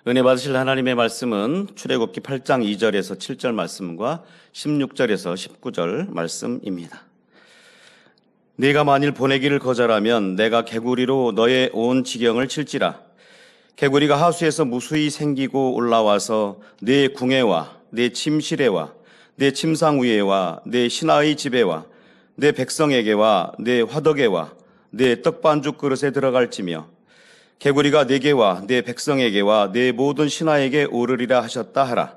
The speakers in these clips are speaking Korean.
은혜 받으실 하나님의 말씀은 출애굽기 8장 2절에서 7절 말씀과 16절에서 19절 말씀입니다. 네가 만일 보내기를 거절하면 내가 개구리로 너의 온 지경을 칠지라. 개구리가 하수에서 무수히 생기고 올라와서 네 궁에와 네 침실에와 네 침상 위에와 네 신하의 집에와 네 백성에게와 네 화덕에와 네 떡반죽 그릇에 들어갈지며 개구리가 네게와 네 백성에게와 네 모든 신하에게 오르리라 하셨다 하라.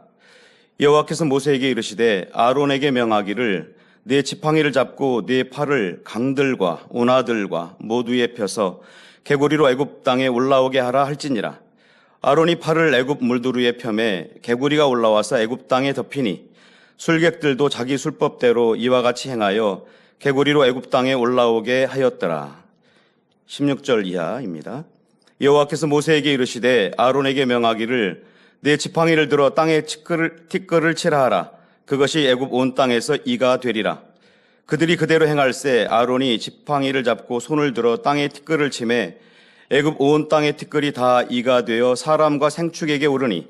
여호와께서 모세에게 이르시되 아론에게 명하기를 네 지팡이를 잡고 네 팔을 강들과 운하들과 모두에 펴서 개구리로 애굽 땅에 올라오게 하라 할지니라. 아론이 팔을 애굽 물두루에 펴매 개구리가 올라와서 애굽 땅에 덮이니 술객들도 자기 술법대로 이와 같이 행하여 개구리로 애굽 땅에 올라오게 하였더라. 16절 이하입니다. 여호와께서 모세에게 이르시되 아론에게 명하기를 네 지팡이를 들어 땅에 티끌을 치라 하라. 그것이 애굽 온 땅에서 이가 되리라. 그들이 그대로 행할세 아론이 지팡이를 잡고 손을 들어 땅에 티끌을 치매 애굽 온 땅의 티끌이 다 이가 되어 사람과 생축에게 오르니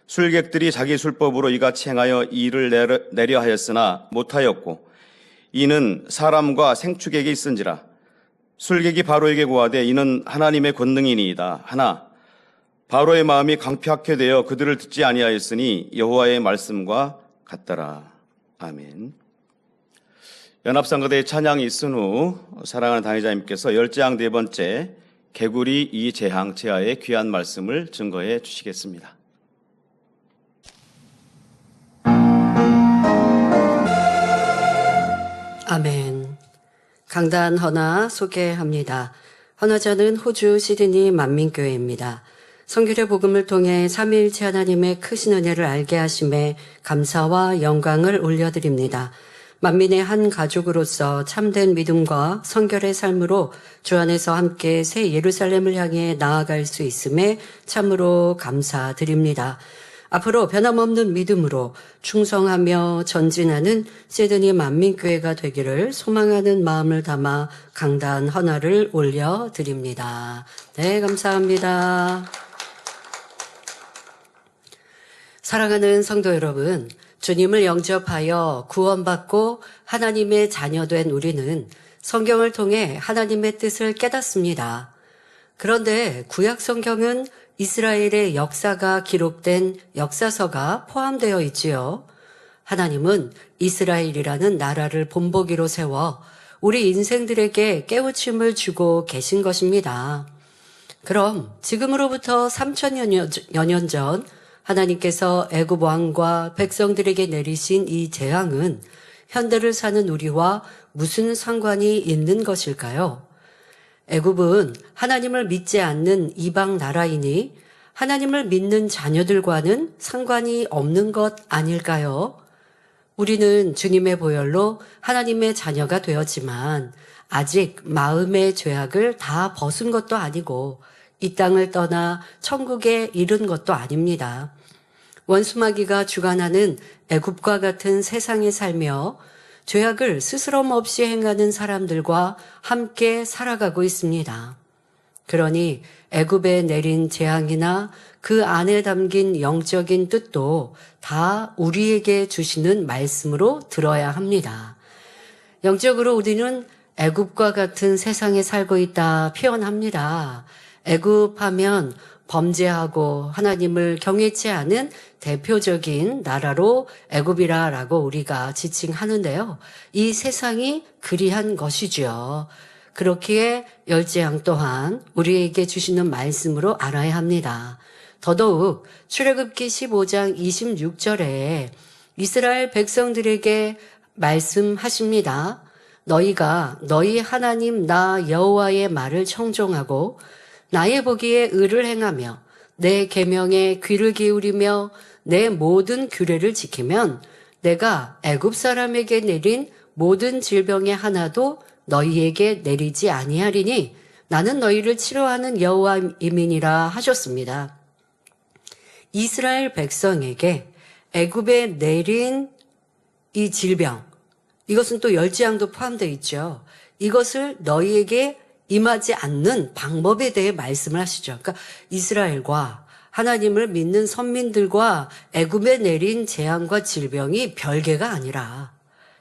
술객들이 자기 술법으로 이같이 행하여 이를 내려 하였으나 못하였고 이는 사람과 생축에게 있은지라. 술객이 바로에게 고하되 이는 하나님의 권능이니이다 하나 바로의 마음이 강팍하게 되어 그들을 듣지 아니하였으니 여호와의 말씀과 같더라. 아멘. 연합상거대의 찬양이 있은 후 사랑하는 당회자님께서 10장 4번째 개구리 이 재앙 제하의 귀한 말씀을 증거해 주시겠습니다. 아멘. 강단 헌화 소개합니다. 헌화자는 호주 시드니 만민교회입니다. 선교의 복음을 통해 삼위일체 하나님의 크신 은혜를 알게 하심에 감사와 영광을 올려드립니다. 만민의 한 가족으로서 참된 믿음과 성결의 삶으로 주 안에서 함께 새 예루살렘을 향해 나아갈 수 있음에 참으로 감사드립니다. 앞으로 변함없는 믿음으로 충성하며 전진하는 시드니 만민교회가 되기를 소망하는 마음을 담아 강단 헌화를 올려드립니다. 네, 감사합니다. 사랑하는 성도 여러분, 주님을 영접하여 구원받고 하나님의 자녀된 우리는 성경을 통해 하나님의 뜻을 깨닫습니다. 그런데 구약 성경은 이스라엘의 역사가 기록된 역사서가 포함되어 있지요. 하나님은 이스라엘이라는 나라를 본보기로 세워 우리 인생들에게 깨우침을 주고 계신 것입니다. 그럼 지금으로부터 3000여 년 전 하나님께서 애굽 왕과 백성들에게 내리신 이 재앙은 현대를 사는 우리와 무슨 상관이 있는 것일까요? 애굽은 하나님을 믿지 않는 이방 나라이니 하나님을 믿는 자녀들과는 상관이 없는 것 아닐까요? 우리는 주님의 보혈로 하나님의 자녀가 되었지만 아직 마음의 죄악을 다 벗은 것도 아니고 이 땅을 떠나 천국에 이른 것도 아닙니다. 원수마귀가 주관하는 애굽과 같은 세상에 살며 죄악을 스스럼 없이 행하는 사람들과 함께 살아가고 있습니다. 그러니 애굽에 내린 재앙이나 그 안에 담긴 영적인 뜻도 다 우리에게 주시는 말씀으로 들어야 합니다. 영적으로 우리는 애굽과 같은 세상에 살고 있다 표현합니다. 애굽하면 범죄하고 하나님을 경외치 않은 대표적인 나라로 애굽이라고 우리가 지칭하는데요. 이 세상이 그리한 것이죠. 그렇기에 열재앙 또한 우리에게 주시는 말씀으로 알아야 합니다. 더더욱 출애굽기 15장 26절에 이스라엘 백성들에게 말씀하십니다. 너희가 너희 하나님 나 여호와의 말을 청종하고 나의 보기에 의를 행하며 내 계명에 귀를 기울이며 내 모든 규례를 지키면 내가 애굽 사람에게 내린 모든 질병의 하나도 너희에게 내리지 아니하리니 나는 너희를 치료하는 여호와임이니라 하셨습니다. 이스라엘 백성에게 애굽에 내린 이 질병, 이것은 또 열재앙도 포함되어 있죠. 이것을 너희에게 임하지 않는 방법에 대해 말씀을 하시죠. 그러니까 이스라엘과 하나님을 믿는 선민들과 애굽에 내린 재앙과 질병이 별개가 아니라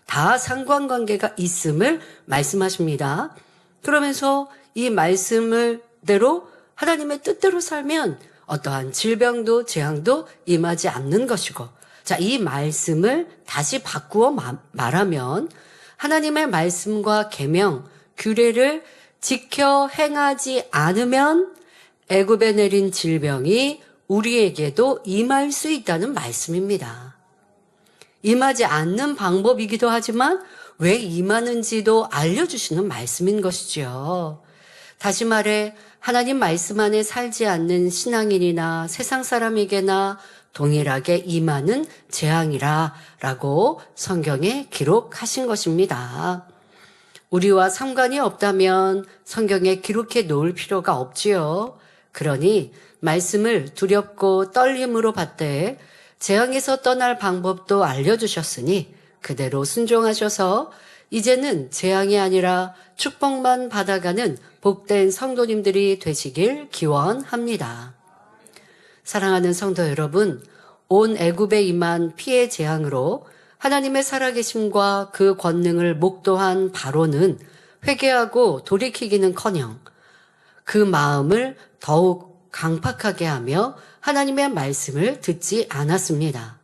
다 상관관계가 있음을 말씀하십니다. 그러면서 이 말씀을 대로 하나님의 뜻대로 살면 어떠한 질병도 재앙도 임하지 않는 것이고, 자, 이 말씀을 다시 바꾸어 말하면 하나님의 말씀과 계명, 규례를 지켜 행하지 않으면 애굽에 내린 질병이 우리에게도 임할 수 있다는 말씀입니다. 임하지 않는 방법이기도 하지만 왜 임하는지도 알려주시는 말씀인 것이죠. 다시 말해 하나님 말씀 안에 살지 않는 신앙인이나 세상 사람에게나 동일하게 임하는 재앙이라고 성경에 기록하신 것입니다. 우리와 상관이 없다면 성경에 기록해 놓을 필요가 없지요. 그러니 말씀을 두렵고 떨림으로 받되 재앙에서 떠날 방법도 알려주셨으니 그대로 순종하셔서 이제는 재앙이 아니라 축복만 받아가는 복된 성도님들이 되시길 기원합니다. 사랑하는 성도 여러분, 온 애굽에 임한 피해 재앙으로 하나님의 살아계심과 그 권능을 목도한 바로는 회개하고 돌이키기는커녕 그 마음을 더욱 강팍하게 하며 하나님의 말씀을 듣지 않았습니다.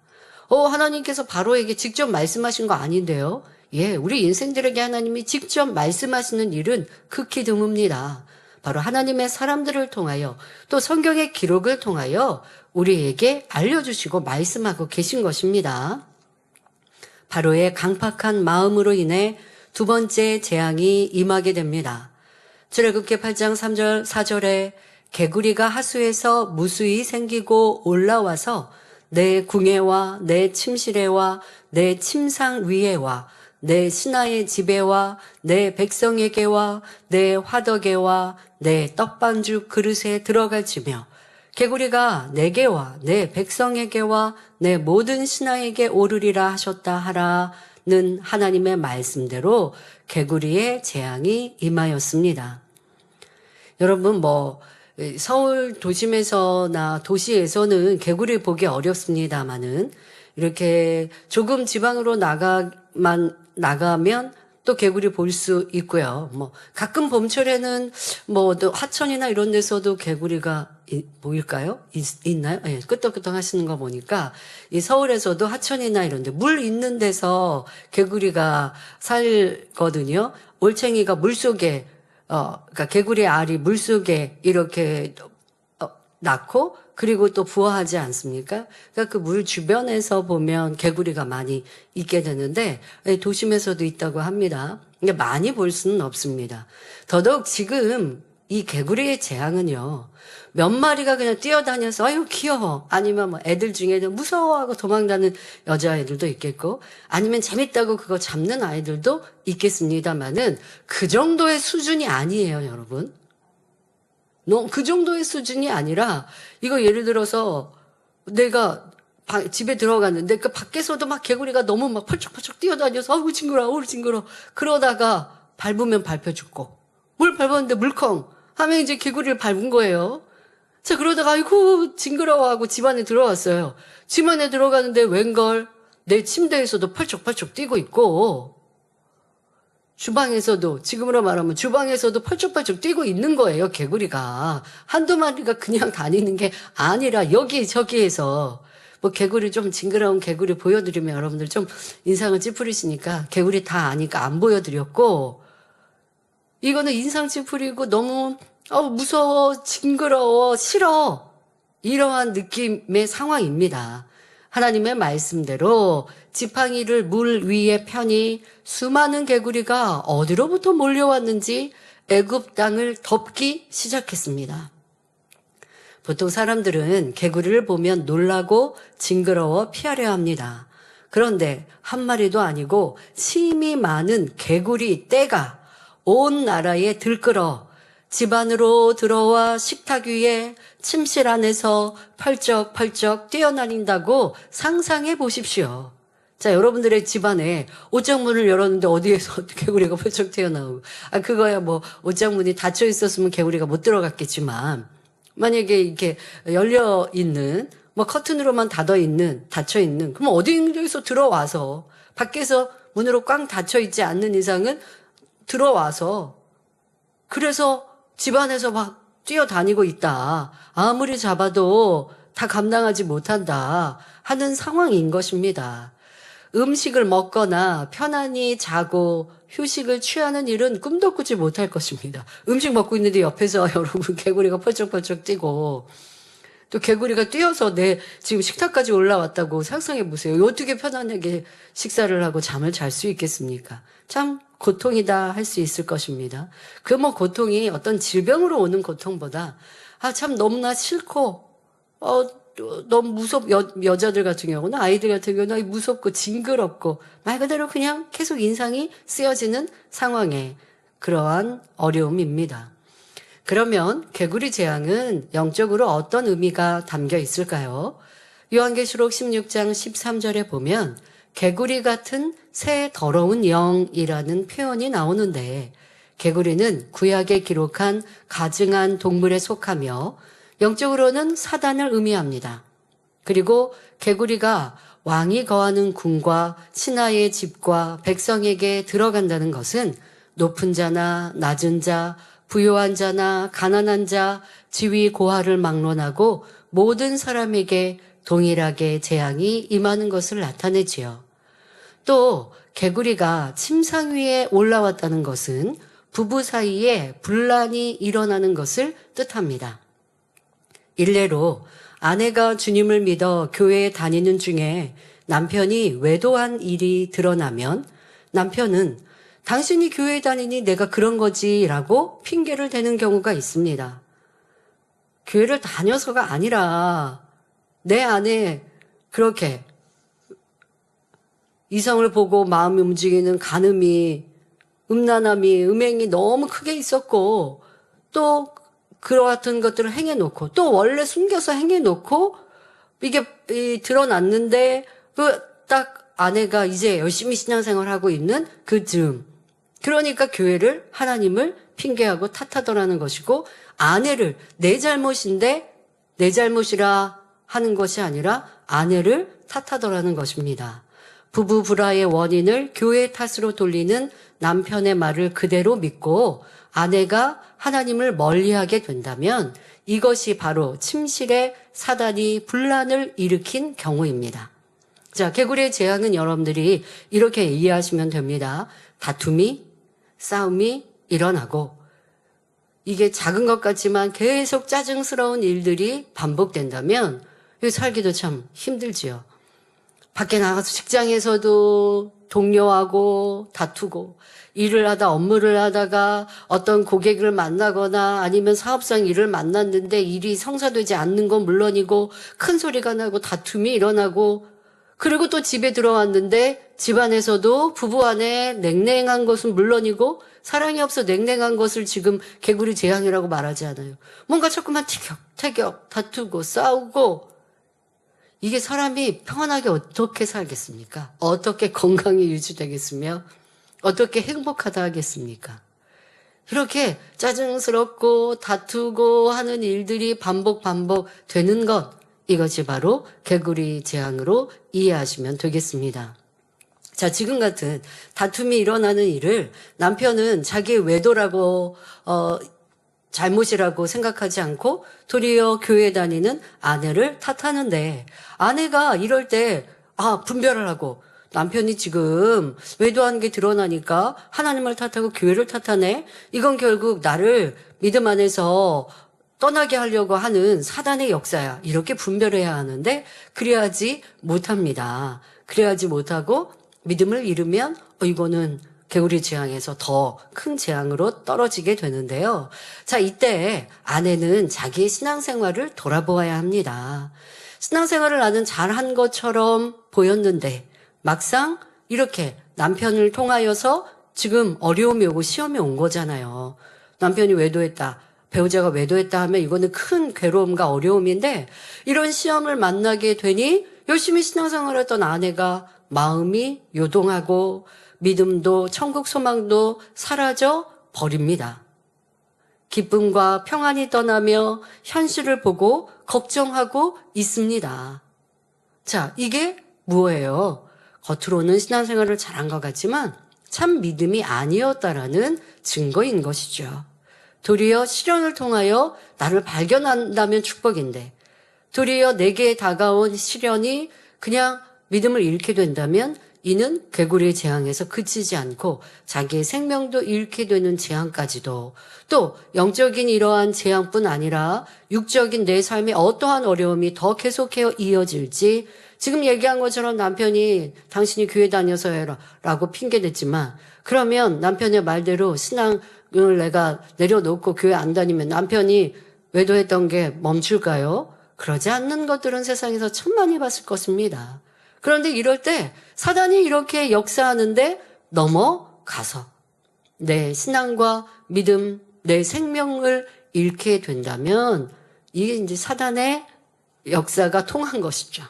하나님께서 바로에게 직접 말씀하신 거 아닌데요. 예, 우리 인생들에게 하나님이 직접 말씀하시는 일은 극히 드뭅니다. 바로 하나님의 사람들을 통하여 또 성경의 기록을 통하여 우리에게 알려주시고 말씀하고 계신 것입니다. 바로의 강팍한 마음으로 인해 두 번째 재앙이 임하게 됩니다. 출애굽기 8장 3절 4절에 개구리가 하수에서 무수히 생기고 올라와서 내 궁예와 내 침실에와 내 침상 위에와 내 신하의 집에와 내 백성에게와 내 화덕에와 내 떡반죽 그릇에 들어갈지며 개구리가 내게와 내 백성에게와 내 모든 신하에게 오르리라 하셨다 하라는 하나님의 말씀대로 개구리의 재앙이 임하였습니다. 여러분 서울 도심에서나 도시에서는 개구리 보기 어렵습니다만은 이렇게 조금 지방으로 나가면 또 개구리 볼 수 있고요. 가끔 봄철에는 하천이나 이런 데서도 개구리가 보일까요? 있나요? 예, 끄떡끄떡 하시는 거 보니까 이 서울에서도 하천이나 이런 데 물 있는 데서 개구리가 살거든요. 올챙이가 물속에 그러니까 개구리 알이 물속에 이렇게 낳고 그리고 또 부화하지 않습니까? 그러니까 그 물 주변에서 보면 개구리가 많이 있게 되는데 도심에서도 있다고 합니다. 근데 많이 볼 수는 없습니다. 더더욱 지금 이 개구리의 재앙은요. 몇 마리가 그냥 뛰어다녀서 아유 귀여워. 아니면 애들 중에는 무서워하고 도망가는 여자애들도 있겠고 아니면 재밌다고 그거 잡는 아이들도 있겠습니다만은 그 정도의 수준이 아니에요, 여러분. 그 정도의 수준이 아니라 이거 예를 들어서 내가 집에 들어갔는데 그 밖에서도 막 개구리가 너무 막 펄쩍펄쩍 뛰어다녀서 아우 징그러워 그러다가 밟으면 밟혀 죽고 물 밟았는데 물컹 하면 이제 개구리를 밟은 거예요. 자, 그러다가 아이고 징그러워하고 집 안에 들어왔어요. 집 안에 들어가는데 웬걸 내 침대에서도 펄쩍펄쩍 뛰고 있고 주방에서도 지금으로 말하면 주방에서도 펄쩍펄쩍 뛰고 있는 거예요. 개구리가 한두 마리가 그냥 다니는 게 아니라 여기저기에서 개구리 좀 징그러운 개구리 보여드리면 여러분들 좀 인상을 찌푸리시니까 개구리 다 아니까 안 보여드렸고 이거는 인상 찌푸리고 너무 무서워 징그러워 싫어 이러한 느낌의 상황입니다. 하나님의 말씀대로 지팡이를 물 위에 펴니 수많은 개구리가 어디로부터 몰려왔는지 애굽 땅을 덮기 시작했습니다. 보통 사람들은 개구리를 보면 놀라고 징그러워 피하려 합니다. 그런데 한 마리도 아니고 심이 많은 개구리 떼가 온 나라에 들끓어 집 안으로 들어와 식탁 위에 침실 안에서 펄쩍펄쩍 뛰어다닌다고 상상해 보십시오. 자, 여러분들의 집안에 옷장문을 열었는데 어디에서 개구리가 펄쩍 튀어나오고 그거야 옷장문이 닫혀 있었으면 개구리가 못 들어갔겠지만 만약에 이렇게 열려 있는, 뭐 커튼으로만 닫혀 있는, 그럼 어디에서 들어와서, 밖에서 문으로 꽝 닫혀 있지 않는 이상은 들어와서, 그래서 집안에서 막 뛰어다니고 있다. 아무리 잡아도 다 감당하지 못한다 하는 상황인 것입니다. 음식을 먹거나 편안히 자고 휴식을 취하는 일은 꿈도 꾸지 못할 것입니다. 음식 먹고 있는데 옆에서 여러분 개구리가 펄쩍펄쩍 뛰고, 또 개구리가 뛰어서 내 지금 식탁까지 올라왔다고 상상해 보세요. 어떻게 편안하게 식사를 하고 잠을 잘 수 있겠습니까? 참 고통이다 할 수 있을 것입니다. 그 뭐 고통이 어떤 질병으로 오는 고통보다 참 너무나 싫고 너무 여자들 같은 경우는, 아이들 같은 경우는 무섭고 징그럽고 말 그대로 그냥 계속 인상이 쓰여지는 상황의 그러한 어려움입니다. 그러면 개구리 재앙은 영적으로 어떤 의미가 담겨 있을까요? 요한계시록 16장 13절에 보면 개구리 같은 새 더러운 영이라는 표현이 나오는데, 개구리는 구약에 기록한 가증한 동물에 속하며 영적으로는 사단을 의미합니다. 그리고 개구리가 왕이 거하는 궁과 신하의 집과 백성에게 들어간다는 것은 높은 자나 낮은 자, 부요한 자나 가난한 자, 지위 고하를 막론하고 모든 사람에게 동일하게 재앙이 임하는 것을 나타내지요. 또 개구리가 침상 위에 올라왔다는 것은 부부 사이에 분란이 일어나는 것을 뜻합니다. 일례로 아내가 주님을 믿어 교회에 다니는 중에 남편이 외도한 일이 드러나면 남편은 당신이 교회에 다니니 내가 그런 거지라고 핑계를 대는 경우가 있습니다. 교회를 다녀서가 아니라 내 안에 그렇게 이성을 보고 마음이 움직이는 간음이, 음란함이, 음행이 너무 크게 있었고, 또 그와 같은 것들을 행해놓고, 또 원래 숨겨서 행해놓고, 이게 드러났는데 딱 아내가 이제 열심히 신앙생활하고 있는 그 즈음, 그러니까 교회를, 하나님을 핑계하고 탓하더라는 것이고, 아내를 내 잘못인데 내 잘못이라 하는 것이 아니라 아내를 탓하더라는 것입니다. 부부 불화의 원인을 교회 탓으로 돌리는 남편의 말을 그대로 믿고 아내가 하나님을 멀리하게 된다면 이것이 바로 침실에 사단이 분란을 일으킨 경우입니다. 자, 개구리의 재앙은 여러분들이 이렇게 이해하시면 됩니다. 다툼이, 싸움이 일어나고, 이게 작은 것 같지만 계속 짜증스러운 일들이 반복된다면 살기도 참 힘들지요. 밖에 나가서 직장에서도 동료하고 다투고, 일을 하다 업무를 하다가 어떤 고객을 만나거나 아니면 사업상 일을 만났는데 일이 성사되지 않는 건 물론이고 큰 소리가 나고 다툼이 일어나고, 그리고 또 집에 들어왔는데 집안에서도 부부 안에 냉랭한 것은 물론이고 사랑이 없어 냉랭한 것을 지금 개구리 재앙이라고 말하지 않아요. 뭔가 조금만 티격태격 다투고 싸우고, 이게 사람이 평안하게 어떻게 살겠습니까? 어떻게 건강이 유지되겠으며 어떻게 행복하다 하겠습니까? 이렇게 짜증스럽고 다투고 하는 일들이 반복 되는 것, 이것이 바로 개구리 재앙으로 이해하시면 되겠습니다. 자, 지금 같은 다툼이 일어나는 일을 남편은 자기의 외도라고 잘못이라고 생각하지 않고 도리어 교회 다니는 아내를 탓하는데, 아내가 이럴 때 분별을 하고, 남편이 지금 외도하는 게 드러나니까 하나님을 탓하고 교회를 탓하네? 이건 결국 나를 믿음 안에서 떠나게 하려고 하는 사단의 역사야. 이렇게 분별해야 하는데 그래야지 못합니다. 그래야지 못하고 믿음을 잃으면 이거는 개구리 재앙에서 더 큰 재앙으로 떨어지게 되는데요. 자, 이때 아내는 자기의 신앙생활을 돌아보아야 합니다. 신앙생활을 나는 잘한 것처럼 보였는데 막상 이렇게 남편을 통하여서 지금 어려움이 오고 시험이 온 거잖아요. 남편이 외도했다, 배우자가 외도했다 하면 이거는 큰 괴로움과 어려움인데, 이런 시험을 만나게 되니 열심히 신앙생활을 했던 아내가 마음이 요동하고 믿음도 천국 소망도 사라져 버립니다. 기쁨과 평안이 떠나며 현실을 보고 걱정하고 있습니다. 자, 이게 뭐예요? 겉으로는 신앙생활을 잘한 것 같지만 참 믿음이 아니었다라는 증거인 것이죠. 도리어 시련을 통하여 나를 발견한다면 축복인데, 도리어 내게 다가온 시련이 그냥 믿음을 잃게 된다면 이는 개구리의 재앙에서 그치지 않고 자기의 생명도 잃게 되는 재앙까지도, 또 영적인 이러한 재앙뿐 아니라 육적인 내 삶의 어떠한 어려움이 더 계속해서 이어질지, 지금 얘기한 것처럼 남편이 당신이 교회 다녀서 해라 라고 핑계댔지만, 그러면 남편의 말대로 신앙을 내가 내려놓고 교회 안 다니면 남편이 외도했던 게 멈출까요? 그러지 않는 것들은 세상에서 천만이 봤을 것입니다. 그런데 이럴 때 사단이 이렇게 역사하는데 넘어가서 내 신앙과 믿음, 내 생명을 잃게 된다면 이게 이제 사단의 역사가 통한 것이죠.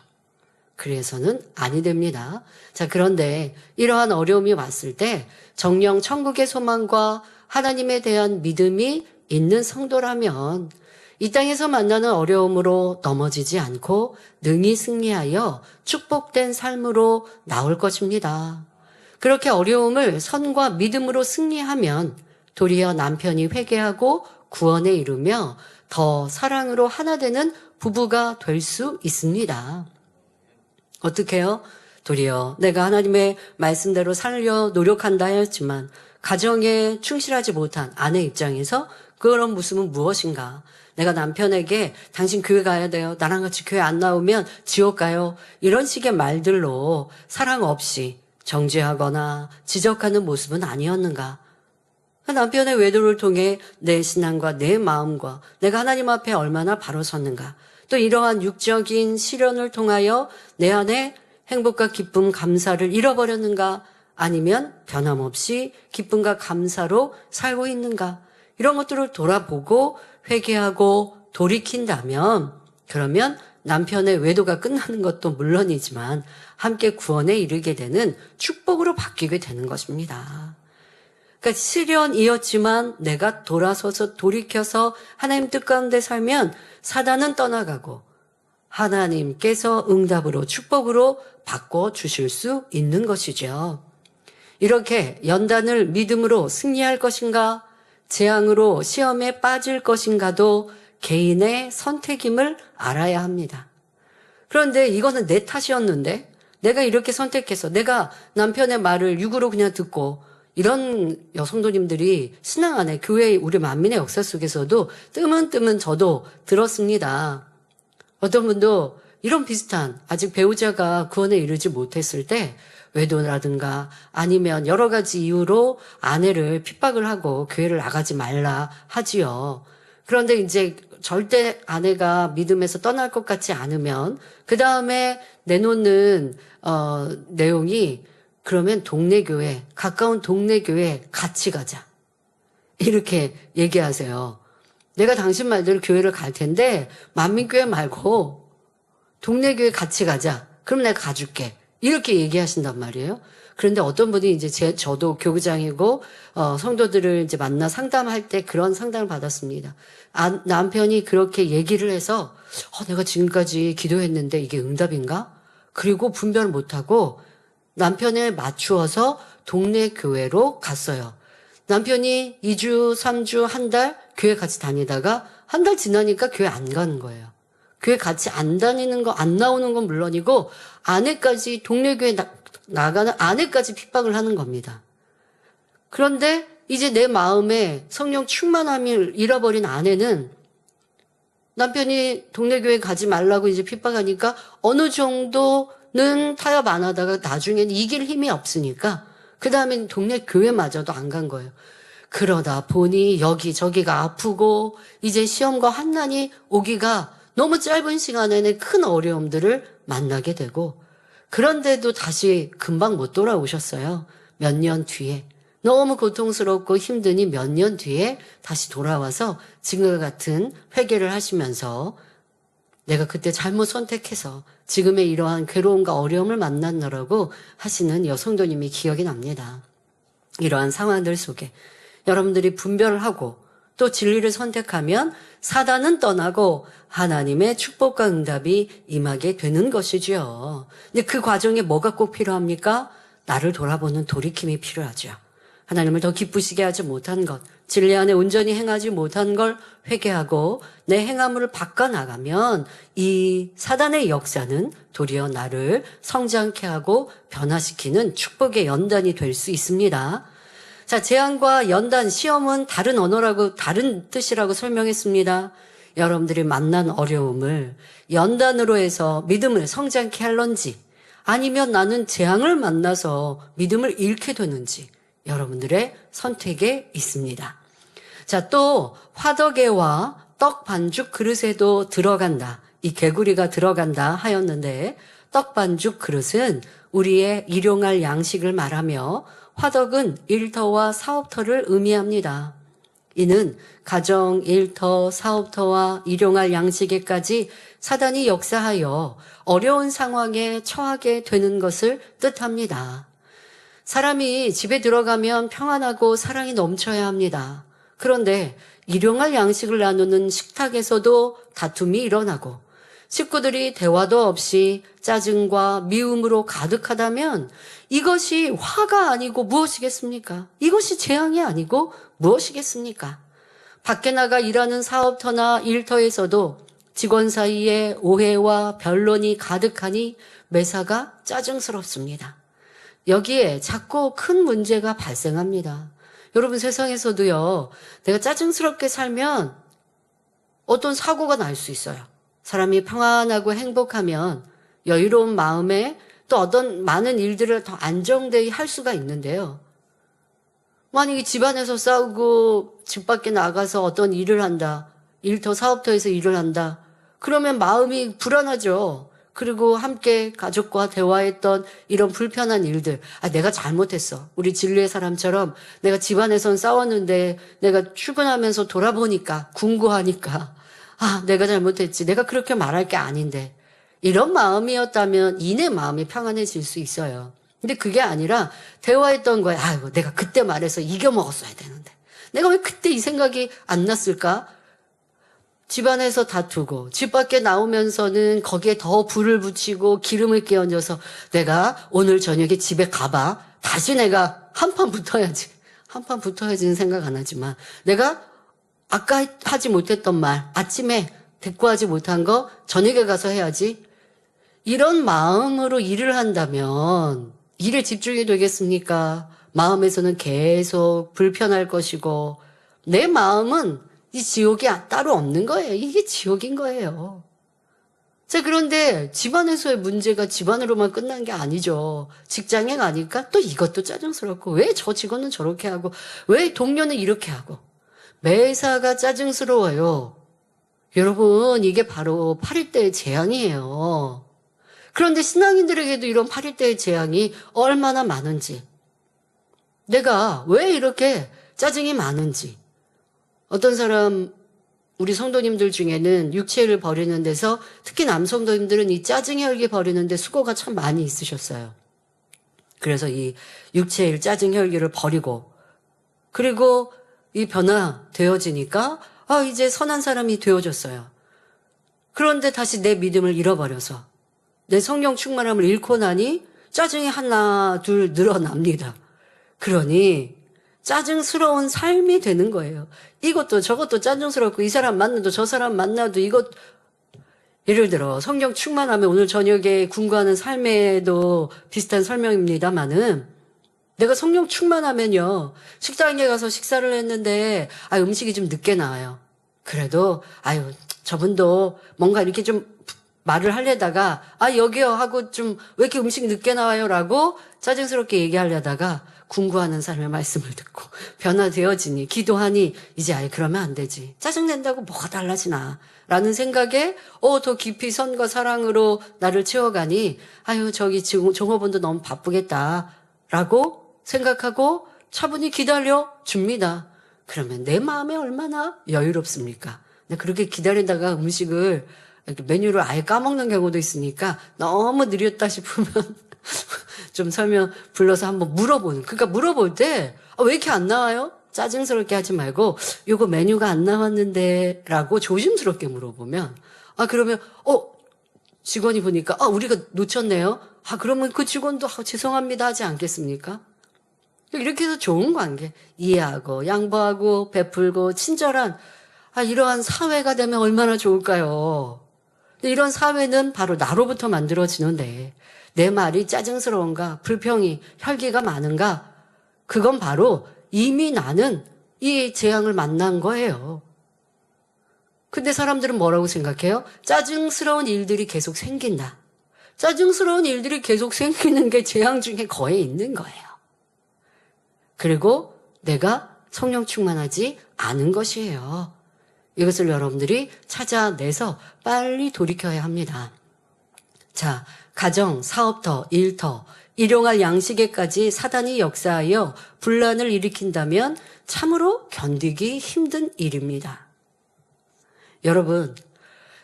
그래서는 아니 됩니다. 자, 그런데 이러한 어려움이 왔을 때 정녕 천국의 소망과 하나님에 대한 믿음이 있는 성도라면 이 땅에서 만나는 어려움으로 넘어지지 않고 능히 승리하여 축복된 삶으로 나올 것입니다. 그렇게 어려움을 선과 믿음으로 승리하면 도리어 남편이 회개하고 구원에 이르며 더 사랑으로 하나 되는 부부가 될 수 있습니다. 어떻게 해요? 도리어 내가 하나님의 말씀대로 살려 노력한다 하였지만 가정에 충실하지 못한 아내 입장에서 그런 모습은 무엇인가? 내가 남편에게 당신 교회 가야 돼요. 나랑 같이 교회 안 나오면 지옥 가요. 이런 식의 말들로 사랑 없이 정죄하거나 지적하는 모습은 아니었는가? 남편의 외도를 통해 내 신앙과 내 마음과 내가 하나님 앞에 얼마나 바로 섰는가? 또 이러한 육적인 시련을 통하여 내 안에 행복과 기쁨, 감사를 잃어버렸는가? 아니면 변함없이 기쁨과 감사로 살고 있는가? 이런 것들을 돌아보고 회개하고 돌이킨다면, 그러면 남편의 외도가 끝나는 것도 물론이지만 함께 구원에 이르게 되는 축복으로 바뀌게 되는 것입니다. 그러니까 시련이었지만 내가 돌아서서 돌이켜서 하나님 뜻 가운데 살면 사단은 떠나가고 하나님께서 응답으로 축복으로 바꿔주실 수 있는 것이죠. 이렇게 연단을 믿음으로 승리할 것인가, 재앙으로 시험에 빠질 것인가도 개인의 선택임을 알아야 합니다. 그런데 이거는 내 탓이었는데, 내가 이렇게 선택해서 내가 남편의 말을 육으로 그냥 듣고, 이런 여성도님들이 신앙 안에 교회 우리 만민의 역사 속에서도 뜨문뜨문 저도 들었습니다. 어떤 분도 이런 비슷한 아직 배우자가 구원에 이르지 못했을 때 외도라든가 아니면 여러 가지 이유로 아내를 핍박을 하고 교회를 나가지 말라 하지요. 그런데 이제 절대 아내가 믿음에서 떠날 것 같지 않으면 그 다음에 내놓는 내용이 그러면 동네 교회, 가까운 동네 교회 같이 가자. 이렇게 얘기하세요. 내가 당신 말대로 교회를 갈 텐데 만민교회 말고 동네 교회 같이 가자. 그럼 내가 가줄게. 이렇게 얘기하신단 말이에요. 그런데 어떤 분이 이제 저도 교구장이고 성도들을 이제 만나 상담할 때 그런 상담을 받았습니다. 남편이 그렇게 얘기를 해서 내가 지금까지 기도했는데 이게 응답인가? 그리고 분별을 못하고 남편에 맞추어서 동네 교회로 갔어요. 남편이 2주, 3주, 한 달 교회 같이 다니다가 한 달 지나니까 교회 안 가는 거예요. 교회 같이 안 다니는 거, 안 나오는 건 물론이고 아내까지 동네 교회 나가는 아내까지 핍박을 하는 겁니다. 그런데 이제 내 마음에 성령 충만함을 잃어버린 아내는 남편이 동네 교회 가지 말라고 이제 핍박하니까 어느 정도는 타협 안 하다가 나중에는 이길 힘이 없으니까 그 다음엔 동네 교회마저도 안 간 거예요. 그러다 보니 여기저기가 아프고 이제 시험과 환난이 오기가 너무 짧은 시간에는 큰 어려움들을 만나게 되고 그런데도 다시 금방 못 돌아오셨어요. 몇 년 뒤에. 너무 고통스럽고 힘드니 몇 년 뒤에 다시 돌아와서 지금과 같은 회개를 하시면서 내가 그때 잘못 선택해서 지금의 이러한 괴로움과 어려움을 만났노라고 하시는 여성도님이 기억이 납니다. 이러한 상황들 속에 여러분들이 분별을 하고 또 진리를 선택하면 사단은 떠나고 하나님의 축복과 응답이 임하게 되는 것이지요. 근데 그 과정에 뭐가 꼭 필요합니까? 나를 돌아보는 돌이킴이 필요하죠. 하나님을 더 기쁘시게 하지 못한 것, 진리 안에 온전히 행하지 못한 걸 회개하고 내 행함을 바꿔나가면 이 사단의 역사는 도리어 나를 성장케 하고 변화시키는 축복의 연단이 될 수 있습니다. 자, 재앙과 연단, 시험은 다른 언어라고, 다른 뜻이라고 설명했습니다. 여러분들이 만난 어려움을 연단으로 해서 믿음을 성장케 할런지, 아니면 나는 재앙을 만나서 믿음을 잃게 되는지, 여러분들의 선택에 있습니다. 자, 또 화덕에와 떡 반죽 그릇에도 들어간다. 이 개구리가 들어간다 하였는데, 떡 반죽 그릇은 우리의 일용할 양식을 말하며 화덕은 일터와 사업터를 의미합니다. 이는 가정, 일터, 사업터와 일용할 양식에까지 사단이 역사하여 어려운 상황에 처하게 되는 것을 뜻합니다. 사람이 집에 들어가면 평안하고 사랑이 넘쳐야 합니다. 그런데 일용할 양식을 나누는 식탁에서도 다툼이 일어나고 식구들이 대화도 없이 짜증과 미움으로 가득하다면 이것이 화가 아니고 무엇이겠습니까? 이것이 재앙이 아니고 무엇이겠습니까? 밖에 나가 일하는 사업터나 일터에서도 직원 사이에 오해와 변론이 가득하니 매사가 짜증스럽습니다. 여기에 자꾸 큰 문제가 발생합니다. 여러분, 세상에서도요, 내가 짜증스럽게 살면 어떤 사고가 날 수 있어요. 사람이 평안하고 행복하면 여유로운 마음에 또 어떤 많은 일들을 더 안정되게 할 수가 있는데요. 만약에 집안에서 싸우고 집 밖에 나가서 어떤 일을 한다. 일터, 사업터에서 일을 한다. 그러면 마음이 불안하죠. 그리고 함께 가족과 대화했던 이런 불편한 일들. 내가 잘못했어. 우리 진리의 사람처럼 내가 집안에선 싸웠는데 내가 출근하면서 돌아보니까, 궁구하니까 내가 잘못했지. 내가 그렇게 말할 게 아닌데. 이런 마음이었다면 이내 마음이 평안해질 수 있어요. 근데 그게 아니라 대화했던 거에 내가 그때 말해서 이겨먹었어야 되는데. 내가 왜 그때 이 생각이 안 났을까? 집안에서 다투고 집 밖에 나오면서는 거기에 더 불을 붙이고 기름을 끼얹어서 내가 오늘 저녁에 집에 가봐. 다시 내가 한판 붙어야지. 한판 붙어야지는 생각 안 하지만 내가 아까 하지 못했던 말, 아침에 대꾸하지 못한 거 저녁에 가서 해야지. 이런 마음으로 일을 한다면 일에 집중이 되겠습니까? 마음에서는 계속 불편할 것이고 내 마음은 이 지옥이 따로 없는 거예요. 이게 지옥인 거예요. 자, 그런데 집안에서의 문제가 집안으로만 끝난 게 아니죠. 직장에 가니까 또 이것도 짜증스럽고 왜 저 직원은 저렇게 하고 왜 동료는 이렇게 하고 매사가 짜증스러워요. 여러분, 이게 바로 8.1대의 재앙이에요. 그런데 신앙인들에게도 이런 8.1대의 재앙이 얼마나 많은지, 내가 왜 이렇게 짜증이 많은지, 어떤 사람, 우리 성도님들 중에는 육체를 버리는 데서 특히 남성도님들은 이 짜증의 혈기 버리는데 수고가 참 많이 있으셨어요. 그래서 이 육체의 짜증의 혈기를 버리고 그리고 이 변화되어지니까 이제 선한 사람이 되어졌어요. 그런데 다시 내 믿음을 잃어버려서 내 성령 충만함을 잃고 나니 짜증이 하나 둘 늘어납니다. 그러니 짜증스러운 삶이 되는 거예요. 이것도 저것도 짜증스럽고 이 사람 만나도 저 사람 만나도 이것, 예를 들어 성령 충만하면 오늘 저녁에 궁구하는 삶에도 비슷한 설명입니다만은 내가 성령 충만하면요, 식당에 가서 식사를 했는데 음식이 좀 늦게 나와요. 그래도 저분도 뭔가 이렇게 좀 말을 하려다가 여기요 하고 좀 왜 이렇게 음식 늦게 나와요 라고 짜증스럽게 얘기하려다가 궁구하는 삶의 말씀을 듣고 변화되어지니 기도하니 이제 그러면 안 되지. 짜증낸다고 뭐가 달라지나 라는 생각에 더 깊이 선과 사랑으로 나를 채워가니 저기 지금 종업원도 너무 바쁘겠다 라고 생각하고 차분히 기다려 줍니다. 그러면 내 마음에 얼마나 여유롭습니까? 근데 그렇게 기다리다가 음식을 메뉴를 아예 까먹는 경우도 있으니까 너무 느렸다 싶으면 좀 설명 불러서 한번 물어보는. 그러니까 물어볼 때 왜 이렇게 안 나와요? 짜증스럽게 하지 말고 요거 메뉴가 안 나왔는데 라고 조심스럽게 물어보면 그러면 직원이 보니까 우리가 놓쳤네요. 그러면 그 직원도 죄송합니다 하지 않겠습니까? 이렇게 해서 좋은 관계, 이해하고 양보하고 베풀고 친절한 이러한 사회가 되면 얼마나 좋을까요? 근데 이런 사회는 바로 나로부터 만들어지는데 내 말이 짜증스러운가, 불평이, 혈기가 많은가? 그건 바로 이미 나는 이 재앙을 만난 거예요. 근데 사람들은 뭐라고 생각해요? 짜증스러운 일들이 계속 생긴다. 짜증스러운 일들이 계속 생기는 게 재앙 중에 거의 있는 거예요. 그리고 내가 성령 충만하지 않은 것이에요. 이것을 여러분들이 찾아내서 빨리 돌이켜야 합니다. 자, 가정, 사업터, 일터, 일용할 양식에까지 사단이 역사하여 분란을 일으킨다면 참으로 견디기 힘든 일입니다. 여러분,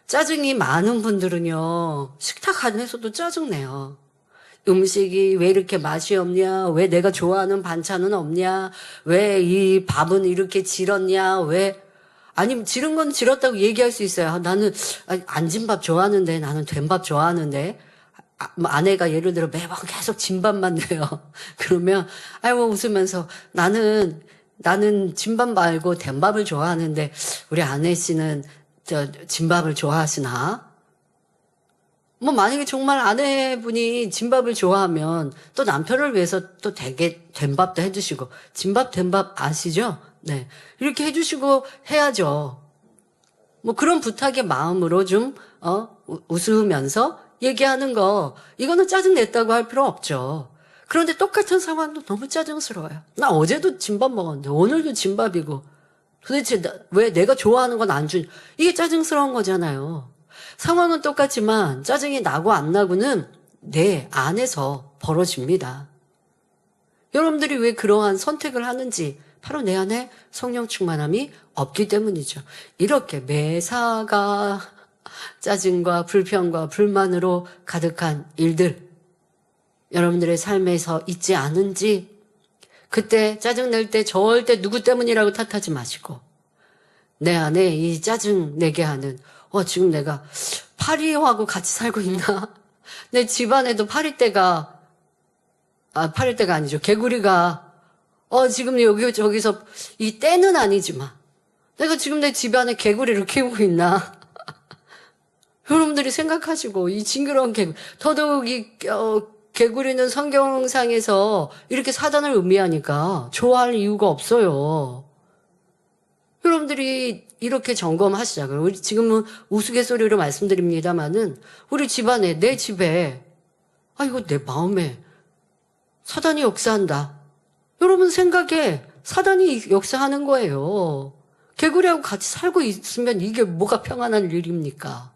짜증이 많은 분들은요, 식탁 안에서도 짜증내요. 음식이 왜 이렇게 맛이 없냐? 왜 내가 좋아하는 반찬은 없냐? 왜 이 밥은 이렇게 질었냐? 아니면 지른 건 질었다고 얘기할 수 있어요. 나는 안 진 밥 좋아하는데, 나는 된 밥 좋아하는데. 아내가 예를 들어 매번 계속 진밥만 내요. 그러면 웃으면서 나는 진밥 말고 된 밥을 좋아하는데 우리 아내 씨는 진밥을 좋아하시나? 만약에 정말 아내분이 진밥을 좋아하면 또 남편을 위해서 또 되게 된 밥도 해주시고, 진밥, 된 밥 아시죠? 네. 이렇게 해주시고 해야죠. 그런 부탁의 마음으로 좀, 웃으면서 얘기하는 거, 이거는 짜증냈다고 할 필요 없죠. 그런데 똑같은 상황도 너무 짜증스러워요. 나 어제도 진밥 먹었는데, 오늘도 진밥이고, 도대체 왜 내가 좋아하는 건 안 주니? 이게 짜증스러운 거잖아요. 상황은 똑같지만 짜증이 나고 안 나고는 내 안에서 벌어집니다. 여러분들이 왜 그러한 선택을 하는지 바로 내 안에 성령 충만함이 없기 때문이죠. 이렇게 매사가 짜증과 불평과 불만으로 가득한 일들 여러분들의 삶에서 있지 않은지, 그때 짜증낼 때 절대 누구 때문이라고 탓하지 마시고 내 안에 이 짜증 내게 하는 지금 내가 파리하고 같이 살고 있나? 내 집안에도 파리떼가 아니죠. 개구리가 지금 여기 저기서 이 떼는 아니지만 내가 지금 내 집안에 개구리를 키우고 있나? 여러분들이 생각하시고 이 징그러운 개구리, 더더욱 이 개구리는 성경상에서 이렇게 사단을 의미하니까 좋아할 이유가 없어요. 여러분들이 이렇게 점검하시자고요. 우리 지금은 우스갯소리로 말씀드립니다만은 우리 집안에, 내 집에 이거 내 마음에 사단이 역사한다. 여러분 생각에 사단이 역사하는 거예요. 개구리하고 같이 살고 있으면 이게 뭐가 평안한 일입니까?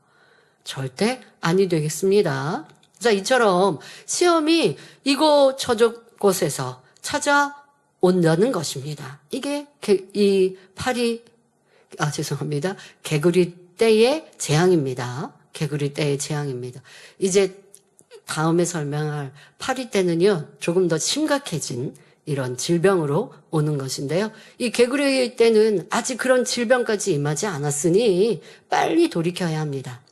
절대 아니 되겠습니다. 자, 이처럼 시험이 이곳 저곳 곳에서 찾아온다는 것입니다. 이게 개구리 떼의 재앙입니다. 개구리 떼의 재앙입니다. 이제 다음에 설명할 파리 떼는요, 조금 더 심각해진 이런 질병으로 오는 것인데요. 이 개구리 떼는 아직 그런 질병까지 임하지 않았으니 빨리 돌이켜야 합니다.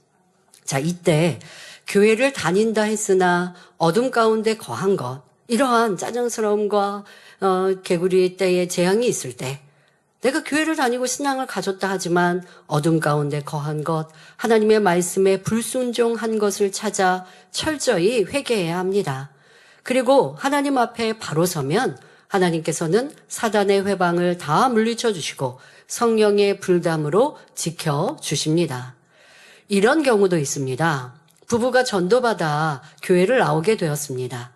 자, 이때 교회를 다닌다 했으나 어둠 가운데 거한 것, 이러한 짜증스러움과 개구리 떼의 재앙이 있을 때, 내가 교회를 다니고 신앙을 가졌다 하지만 어둠 가운데 거한 것, 하나님의 말씀에 불순종한 것을 찾아 철저히 회개해야 합니다. 그리고 하나님 앞에 바로 서면 하나님께서는 사단의 회방을 다 물리쳐 주시고 성령의 불담으로 지켜주십니다. 이런 경우도 있습니다. 부부가 전도받아 교회를 나오게 되었습니다.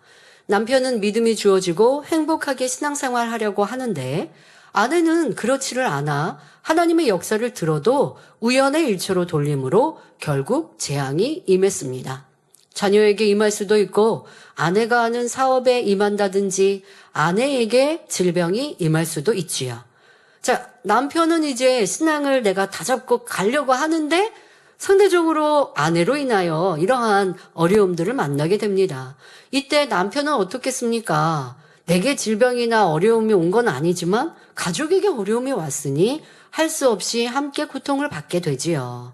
남편은 믿음이 주어지고 행복하게 신앙생활 하려고 하는데 아내는 그렇지를 않아 하나님의 역사를 들어도 우연의 일처로 돌림으로 결국 재앙이 임했습니다. 자녀에게 임할 수도 있고 아내가 하는 사업에 임한다든지 아내에게 질병이 임할 수도 있지요. 자, 남편은 이제 신앙을 내가 다잡고 가려고 하는데 상대적으로 아내로 인하여 이러한 어려움들을 만나게 됩니다. 이때 남편은 어떻겠습니까? 내게 질병이나 어려움이 온 건 아니지만 가족에게 어려움이 왔으니 할 수 없이 함께 고통을 받게 되지요.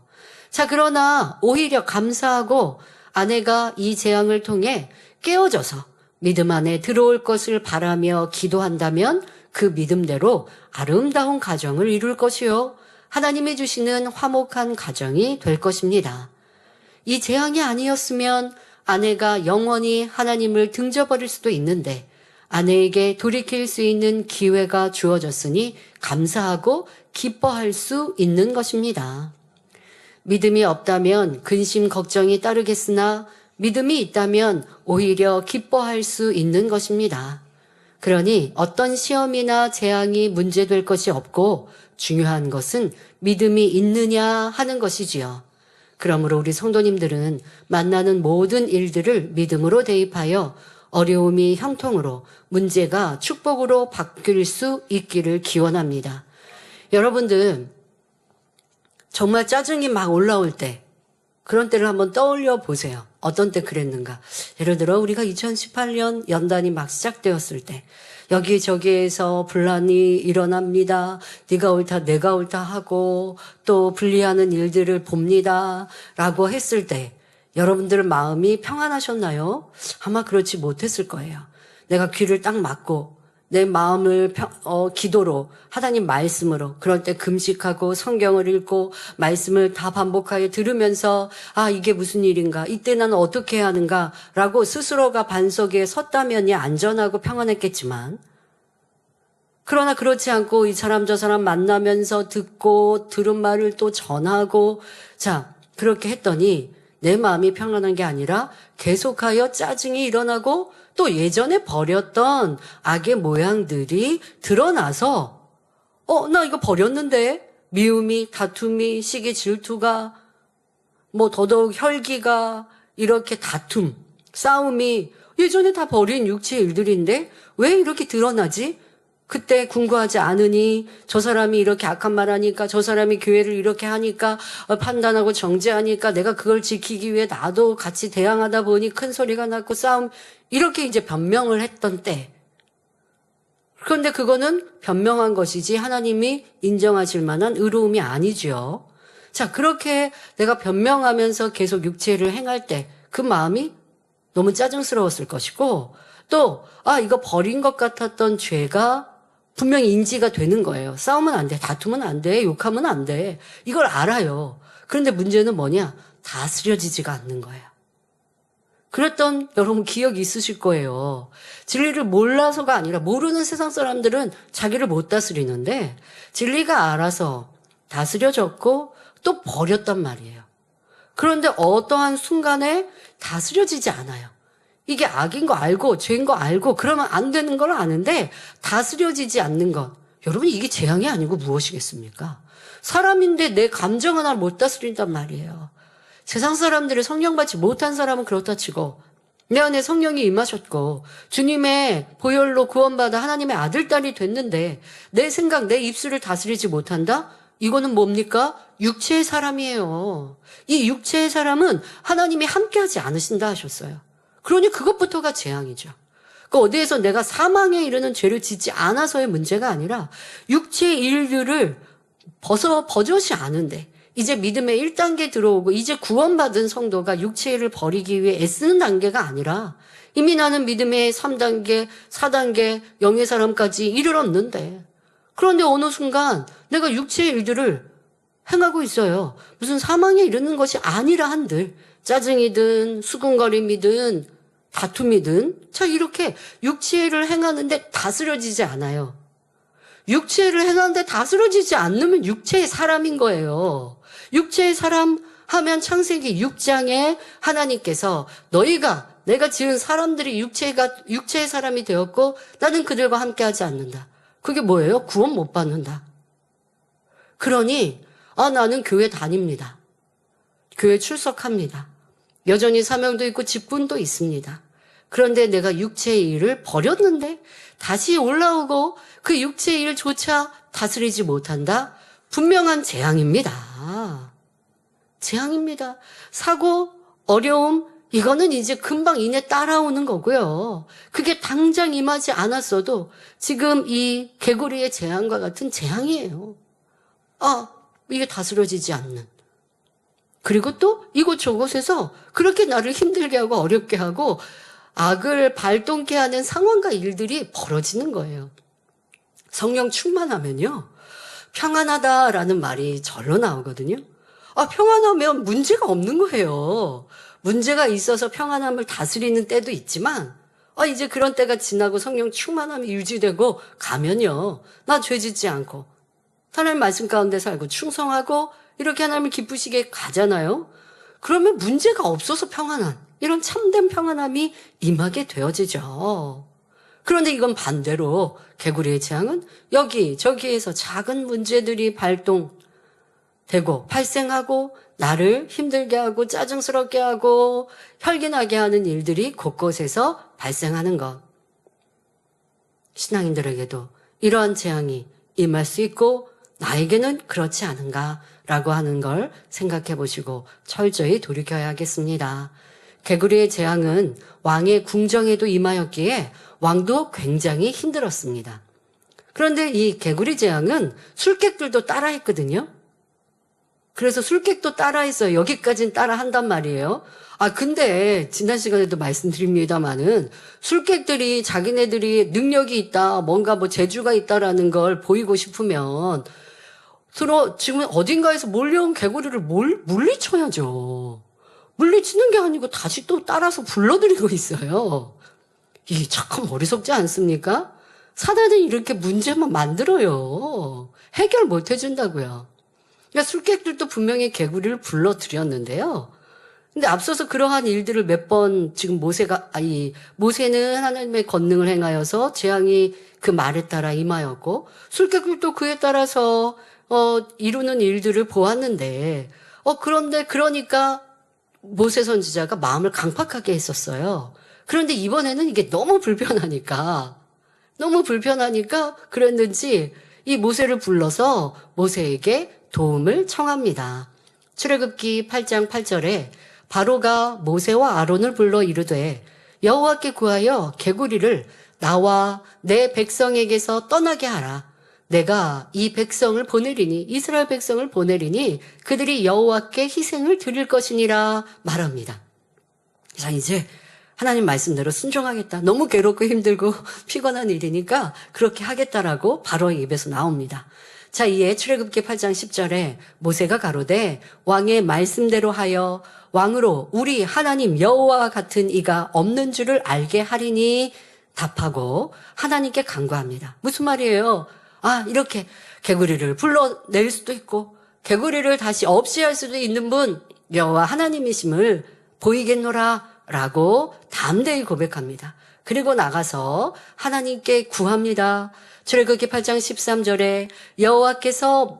자, 그러나 오히려 감사하고 아내가 이 재앙을 통해 깨어져서 믿음 안에 들어올 것을 바라며 기도한다면 그 믿음대로 아름다운 가정을 이룰 것이요. 하나님이 주시는 화목한 가정이 될 것입니다. 이 재앙이 아니었으면 아내가 영원히 하나님을 등져버릴 수도 있는데 아내에게 돌이킬 수 있는 기회가 주어졌으니 감사하고 기뻐할 수 있는 것입니다. 믿음이 없다면 근심 걱정이 따르겠으나 믿음이 있다면 오히려 기뻐할 수 있는 것입니다. 그러니 어떤 시험이나 재앙이 문제될 것이 없고 중요한 것은 믿음이 있느냐 하는 것이지요. 그러므로 우리 성도님들은 만나는 모든 일들을 믿음으로 대입하여 어려움이 형통으로 문제가 축복으로 바뀔 수 있기를 기원합니다. 여러분들 정말 짜증이 막 올라올 때 그런 때를 한번 떠올려 보세요. 어떤 때 그랬는가. 예를 들어 우리가 2018년 연단이 막 시작되었을 때 여기저기에서 분란이 일어납니다. 네가 옳다 내가 옳다 하고 또 분리하는 일들을 봅니다. 라고 했을 때 여러분들 마음이 평안하셨나요? 아마 그렇지 못했을 거예요. 내가 귀를 딱 막고 내 마음을 기도로 하나님 말씀으로 그럴 때 금식하고 성경을 읽고 말씀을 다 반복하여 들으면서 아 이게 무슨 일인가 이때 나는 어떻게 해야 하는가 라고 스스로가 반석에 섰다면이 안전하고 평안했겠지만 그러나 그렇지 않고 이 사람 저 사람 만나면서 듣고 들은 말을 또 전하고 자 그렇게 했더니 내 마음이 평안한 게 아니라 계속하여 짜증이 일어나고 또 예전에 버렸던 악의 모양들이 드러나서 나 이거 버렸는데 미움이 다툼이 시기 질투가 뭐 더더욱 혈기가 이렇게 다툼 싸움이 예전에 다 버린 육체의 일들인데 왜 이렇게 드러나지? 그때 궁구하지 않으니 저 사람이 이렇게 악한 말 하니까 저 사람이 교회를 이렇게 하니까 판단하고 정죄하니까 내가 그걸 지키기 위해 나도 같이 대항하다 보니 큰 소리가 났고 싸움 이렇게 이제 변명을 했던 때 그런데 그거는 변명한 것이지 하나님이 인정하실 만한 의로움이 아니죠. 자 그렇게 내가 변명하면서 계속 육체를 행할 때 그 마음이 너무 짜증스러웠을 것이고 또 이거 버린 것 같았던 죄가 분명히 인지가 되는 거예요. 싸우면 안 돼. 다투면 안 돼. 욕하면 안 돼. 이걸 알아요. 그런데 문제는 뭐냐? 다스려지지가 않는 거예요. 그랬던 여러분 기억이 있으실 거예요. 진리를 몰라서가 아니라 모르는 세상 사람들은 자기를 못 다스리는데 진리가 알아서 다스려졌고 또 버렸단 말이에요. 그런데 어떠한 순간에 다스려지지 않아요. 이게 악인 거 알고 죄인 거 알고 그러면 안 되는 걸 아는데 다스려지지 않는 것. 여러분 이게 재앙이 아니고 무엇이겠습니까? 사람인데 내 감정 하나 못 다스린단 말이에요. 세상 사람들이 성령 받지 못한 사람은 그렇다 치고 내 안에 성령이 임하셨고 주님의 보혈로 구원받아 하나님의 아들, 딸이 됐는데 내 생각, 내 입술을 다스리지 못한다? 이거는 뭡니까? 육체의 사람이에요. 이 육체의 사람은 하나님이 함께하지 않으신다 하셨어요. 그러니 그것부터가 재앙이죠. 그 어디에서 내가 사망에 이르는 죄를 짓지 않아서의 문제가 아니라 육체의 일들을 버젓이 아는데 이제 믿음의 1단계 들어오고 이제 구원받은 성도가 육체의 일을 버리기 위해 애쓰는 단계가 아니라 이미 나는 믿음의 3단계, 4단계, 영의 사람까지 이르렀는데 그런데 어느 순간 내가 육체의 일들을 행하고 있어요. 무슨 사망에 이르는 것이 아니라 한들 짜증이든 수군거림이든 다툼이든 자 이렇게 육체를 행하는데 다스려지지 않아요. 육체를 행하는데 다스려지지 않으면 육체의 사람인 거예요. 육체의 사람 하면 창세기 6장에 하나님께서 너희가 내가 지은 사람들이 육체의 사람이 되었고 나는 그들과 함께하지 않는다. 그게 뭐예요? 구원 못 받는다. 그러니 나는 교회 다닙니다. 교회 출석합니다. 여전히 사명도 있고 직분도 있습니다. 그런데 내가 육체의 일을 버렸는데 다시 올라오고 그 육체의 일조차 다스리지 못한다? 분명한 재앙입니다. 재앙입니다. 사고, 어려움, 이거는 이제 금방 이내 따라오는 거고요. 그게 당장 임하지 않았어도 지금 이 개구리의 재앙과 같은 재앙이에요. 이게 다스려지지 않는. 그리고 또 이곳저곳에서 그렇게 나를 힘들게 하고 어렵게 하고 악을 발동케 하는 상황과 일들이 벌어지는 거예요. 성령 충만하면요. 평안하다라는 말이 절로 나오거든요. 평안하면 문제가 없는 거예요. 문제가 있어서 평안함을 다스리는 때도 있지만 이제 그런 때가 지나고 성령 충만함이 유지되고 가면요. 나 죄짓지 않고 하나님 말씀 가운데 살고 충성하고 이렇게 하나님을 기쁘시게 가잖아요. 그러면 문제가 없어서 평안한 이런 참된 평안함이 임하게 되어지죠. 그런데 이건 반대로 개구리의 재앙은 여기 저기에서 작은 문제들이 발동되고 발생하고 나를 힘들게 하고 짜증스럽게 하고 혈기나게 하는 일들이 곳곳에서 발생하는 것. 신앙인들에게도 이러한 재앙이 임할 수 있고 나에게는 그렇지 않은가라고 하는 걸 생각해 보시고 철저히 돌이켜야겠습니다. 개구리의 재앙은 왕의 궁정에도 임하였기에 왕도 굉장히 힘들었습니다. 그런데 이 개구리 재앙은 술객들도 따라했거든요. 그래서 술객도 따라했어요. 여기까지는 따라한단 말이에요. 근데 지난 시간에도 말씀드립니다마는 술객들이 자기네들이 능력이 있다, 뭔가 뭐 재주가 있다라는 걸 보이고 싶으면 지금 어딘가에서 몰려온 개구리를 물리쳐야죠. 물리치는 게 아니고 다시 또 따라서 불러들이고 있어요. 이게 참 어리석지 않습니까? 사단은 이렇게 문제만 만들어요. 해결 못 해준다고요. 그러니까 술객들도 분명히 개구리를 불러들였는데요. 근데 앞서서 그러한 일들을 몇 번 지금 모세는 하나님의 권능을 행하여서 재앙이 그 말에 따라 임하였고 술객들도 그에 따라서 이루는 일들을 보았는데 그러니까 모세 선지자가 마음을 강팍하게 했었어요. 그런데 이번에는 이게 너무 불편하니까 그랬는지 이 모세를 불러서 모세에게 도움을 청합니다. 출애굽기 8장 8절에 바로가 모세와 아론을 불러 이르되 여호와께 구하여 개구리를 나와 내 백성에게서 떠나게 하라. 내가 이 백성을 보내리니 이스라엘 백성을 보내리니 그들이 여호와께 희생을 드릴 것이니라 말합니다. 자, 이제 하나님 말씀대로 순종하겠다. 너무 괴롭고 힘들고 피곤한 일이니까 그렇게 하겠다라고 바로의 입에서 나옵니다. 자, 이에 출애굽기 8장 10절에 모세가 가로되 왕의 말씀대로 하여 왕으로 우리 하나님 여호와 같은 이가 없는 줄을 알게 하리니 답하고 하나님께 간구합니다. 무슨 말이에요? 이렇게 개구리를 불러낼 수도 있고 개구리를 다시 없이 할 수도 있는 분 여호와 하나님이심을 보이겠노라 라고 담대히 고백합니다. 그리고 나가서 하나님께 구합니다. 출애굽기 8장 13절에 여호와께서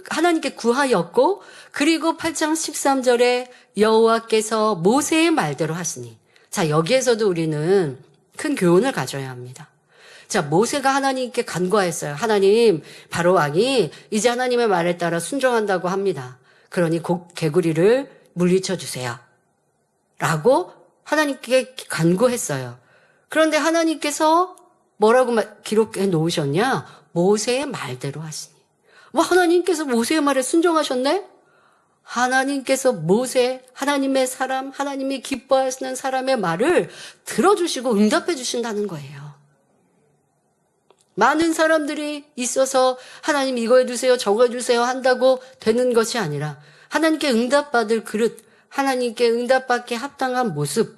하나님께 구하였고 그리고 8장 13절에 여호와께서 모세의 말대로 하시니 자, 여기에서도 우리는 큰 교훈을 가져야 합니다. 자, 모세가 하나님께 간구했어요. 하나님, 바로 왕이 이제 하나님의 말에 따라 순종한다고 합니다. 그러니 개구리를 물리쳐 주세요. 라고 하나님께 간구했어요. 그런데 하나님께서 뭐라고 기록해 놓으셨냐? 모세의 말대로 하시니. 하나님께서 모세의 말에 순종하셨네? 하나님께서 하나님의 사람, 하나님이 기뻐하시는 사람의 말을 들어주시고 응답해 주신다는 거예요. 많은 사람들이 있어서 하나님 이거 해주세요, 저거 해주세요 한다고 되는 것이 아니라 하나님께 응답받을 그릇, 하나님께 응답받기 합당한 모습,